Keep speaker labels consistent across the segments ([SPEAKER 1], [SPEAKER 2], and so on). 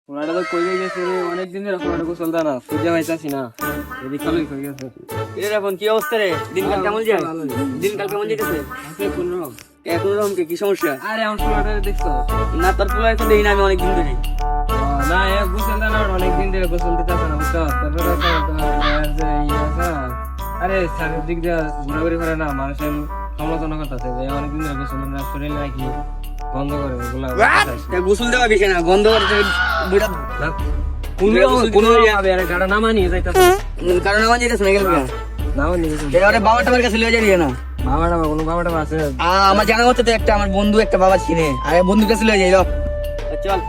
[SPEAKER 1] ওনাটা তো কই গেছে রে, অনেকদিন ধরে ওনাটা গোসল দেয় না, খুঁজে পাইতাছি না। এদিক খালুই কই গেছে।
[SPEAKER 2] এর এখন কি অবস্থা রে? দিনকাল কেমন যায়? দিনকাল কেমন যেতেছে?
[SPEAKER 1] আছে কোন রকম?
[SPEAKER 2] এখন রকম কি সমস্যা?
[SPEAKER 1] আরে আমার পোলাটা দেখছো?
[SPEAKER 2] না তোর পোলায় তো দেখি না আমি অনেকদিন ধরে।
[SPEAKER 1] না এ গোসল দেয় না, অনেকদিন ধরে গোসল দিতেছে না, বুঝছো? তারপরে আছে তোমার যে ইয়ে আছে না, আরে চারিদিক দিয়ে ঘোরাঘুরি করে না, মানুষের সমালোচনা করতেছে যে অনেকদিন ধরে গোসল দেয় না, শরীর নাকি বন্ধ করে এগুলা।
[SPEAKER 2] তা গোসল দেওয়া বেশি না, গন্ধ করতে বুড়া
[SPEAKER 1] গাড়া নামা নিয়ে যাইতেছে,
[SPEAKER 2] কারণ আমার যেতেছে না গেল
[SPEAKER 1] নামা নিয়ে যাইতেছে।
[SPEAKER 2] এবারে বাবা টাবার কাছে লয়ে যাবি না?
[SPEAKER 1] বাবাটা কোনো বাবাটা আছে?
[SPEAKER 2] আমার জানা মতে তো একটা আমার বন্ধু একটা বাবা চিনে, আরে বন্ধুর কাছে লয়ে যাই ল। চল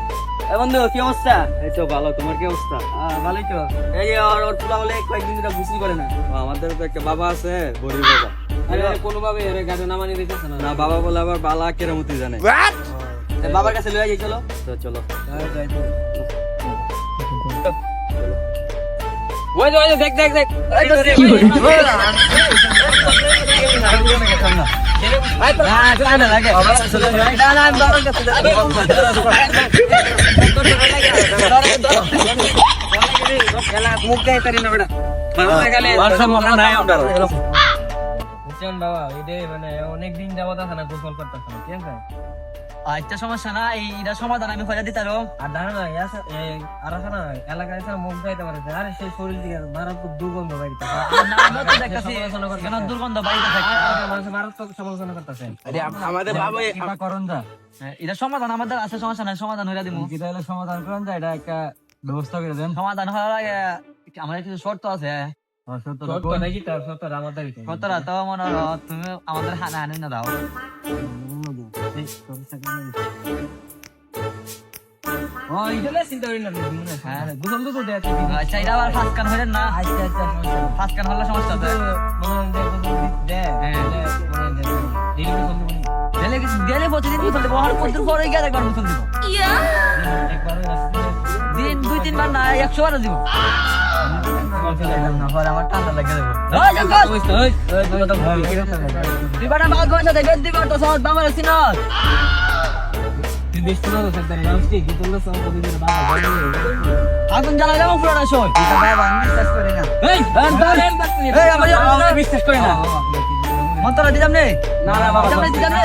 [SPEAKER 2] এ বন্ধু কি অবস্থা?
[SPEAKER 1] এই তো ভালো, তোমার কি অবস্থা?
[SPEAKER 2] ভালোই তো। এই যে ওর পোলা বলে কয়েকদিন ধরে গোসল করে না।
[SPEAKER 1] আমাদের তো একটা বাবা আছে, গরিব বাবা। আরে কোনো ভাবে এর গাড়ি নামা নিয়ে দিতেছে না। না বাবা বলে আবার বালা কেরামতি জানে।
[SPEAKER 2] বাবার কাছে লয়ে যাই চলো।
[SPEAKER 1] তো চলো যাই তো। ওই যে দেখ দেখ দেখ,
[SPEAKER 2] এই তো রে। না লাগে। না না আমি বাবার কাছে
[SPEAKER 1] মুখ দেয় তারি না বেটা। বাবা গেলে বুঝছেন বাবা, এটাই মানে অনেকদিন যাবত আছে না, গোসল করতেছে না, ঠিক আছে?
[SPEAKER 2] আচ্ছা সমস্যা না, এইটা সমাধান আমি খোঁজা দিতে পারো।
[SPEAKER 1] আর জানো না আর আছে না এলাকায় এসে মুখ যাইতে পারছে, আরে সেই শরীর থেকে মারাত্মক দুর্গন্ধ বাইরে।
[SPEAKER 2] দুর্গন্ধ বাড়িতে থাকে।
[SPEAKER 1] মানুষ মারাত্মক সমালোচনা করতেছে।
[SPEAKER 2] আমাদের বাবা
[SPEAKER 1] করণ যা
[SPEAKER 2] এটা সমাধান আমাদের আছে, সমস্যা নাই, সমাধান হইয়া দিব।
[SPEAKER 1] যেটা হলে সমাধান করণ যা, এটা একটা ব্যবস্থা করে দেন।
[SPEAKER 2] সমাধান হওয়ার আগে আমাদের কিছু শর্ত আছে।
[SPEAKER 1] নাকি তার সত্তর আমার দাবি
[SPEAKER 2] শর্তটা তো মনে হয় তুমি আমাদের হানা হানি না দাও।
[SPEAKER 1] চিন্তা করি না,
[SPEAKER 2] হ্যাঁ
[SPEAKER 1] গোসল তো দেয়।
[SPEAKER 2] আচ্ছা এটা আবার ফার্স্ট কান হইলেন না?
[SPEAKER 1] আচ্ছা আচ্ছা,
[SPEAKER 2] ফার্স্ট কান হলে সমস্যা আছে। গেলে প্রতিদিন গোসল দেবো, আর কত পরে গিয়ে একবার গোসল দিব। দিন 2-3 বার না 100 বার দিব। আমার ঠান্ডা লাগে দেবো। তুই বাটা বাদ বসে দেখে দিবি তো সব বাবার সিনাস। আগুন জ্বালা যাবো পুরোটা শোন। বিশ্বাস করি না। মন্তরা দিলাম নে?
[SPEAKER 1] না না বাবা,
[SPEAKER 2] দিলাম নে?